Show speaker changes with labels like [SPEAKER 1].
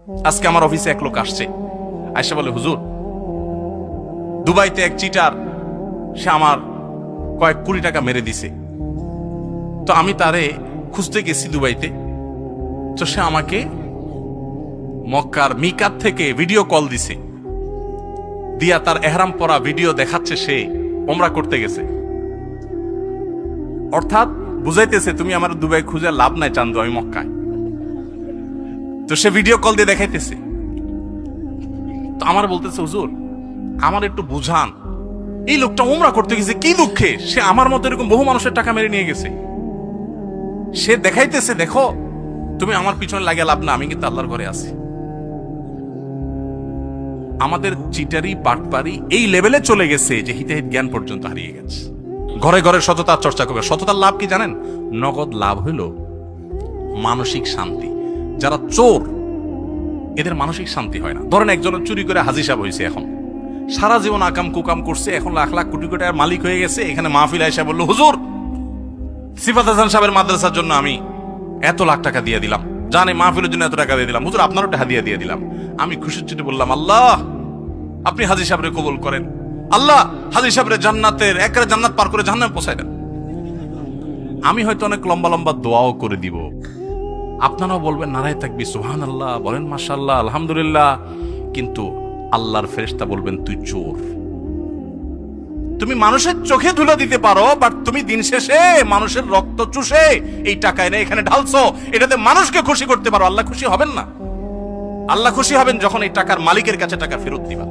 [SPEAKER 1] আজকে আমার অফিসে এক লোক আসছে, আয়সা বলে, হুজুর দুবাইতে এক চিটার, সে আমার কয়েক কোটি টাকা মেরে দিছে। তো আমি তারে খুঁজতে গেছি দুবাইতে। তো সে আমাকে মক্কার মিকাত থেকে ভিডিও কল দিছে, দিয়া তার এহরাম পরা ভিডিও দেখাচ্ছে সে ওমরা করতে গেছে। অর্থাৎ বুঝাইতেছে তুমি আমার দুবাই খুঁজে লাভ নাই চান্দু, আমি মক্কায়। তো সে ভিডিও কল দিয়ে দেখাইতেছে। তো আমার বলতেছে, হুজুর আমার একটু বুঝান, এই লোকটা ওমরা করতে গেছে কি দুঃখে, সে আমার মতো এরকম বহু মানুষের টাকা মেরে নিয়ে গেছে। সে দেখাইতেছে, দেখো তুমি আমার পিছনে লাগিয়ে লাভ না, আমি কিন্তু আল্লাহর ঘরে আছি। আমাদের চিটারি বাটপারি এই লেভেলে চলে গেছে যে হিতাহিত জ্ঞান পর্যন্ত হারিয়ে গেছে। ঘরে ঘরে সততার চর্চা করবে। সততার লাভ কি জানেন? নগদ লাভ হইল মানসিক শান্তি। যারা চোর এদের মানসিক শান্তি হয় না। ধরেন একজনের চুরি করে হাজি সাহেব হয়েছে, এখন সারা জীবন আকাম কুকাম করছে, এখন লাখ লাখ কোটি কোটি টাকার মালিক হয়ে গেছে। এখানে মাহফিল আয়েশা বলল, হুজুর সিফাত হাসান সাহেবের মাদ্রাসার জন্য আমি এত লাখ টাকা দিয়ে দিলাম, জানে মাহফিলের জন্য এত টাকা দিয়ে দিলাম, হুজুর আপনারও একটা হাদিয়া দিয়ে দিলাম। আমি খুশির চিঠি বললাম, আল্লাহ আপনি হাজি সাহেবরে কবুল করেন, আল্লাহ হাজি সাহেবরে জান্নাতের একেবারে জান্নাত পার করে জাহান্নামে পৌঁছায় দেন। আমি হয়তো অনেক লম্বা লম্বা দোয়াও করে দিব, আপনারাও বলবেন নারায়ে তাকবীর, সুবহানাল্লাহ, বলেন মাশাআল্লাহ, আলহামদুলিল্লাহ, কিন্তু আল্লাহর ফেরেশতা বলবেন তুই চোর। তুমি মানুষের চোখে ধুলো দিতে পারো, বাট তুমি দিন শেষে মানুষের রক্ত চুষে এই টাকা এনে এখানে ঢালছো, এটাতে মানুষকে খুশি করতে পারো, আল্লাহ খুশি হবেন না। আল্লাহ খুশি হবেন যখন এই টাকার মালিকের কাছে টাকা ফেরত দিবা।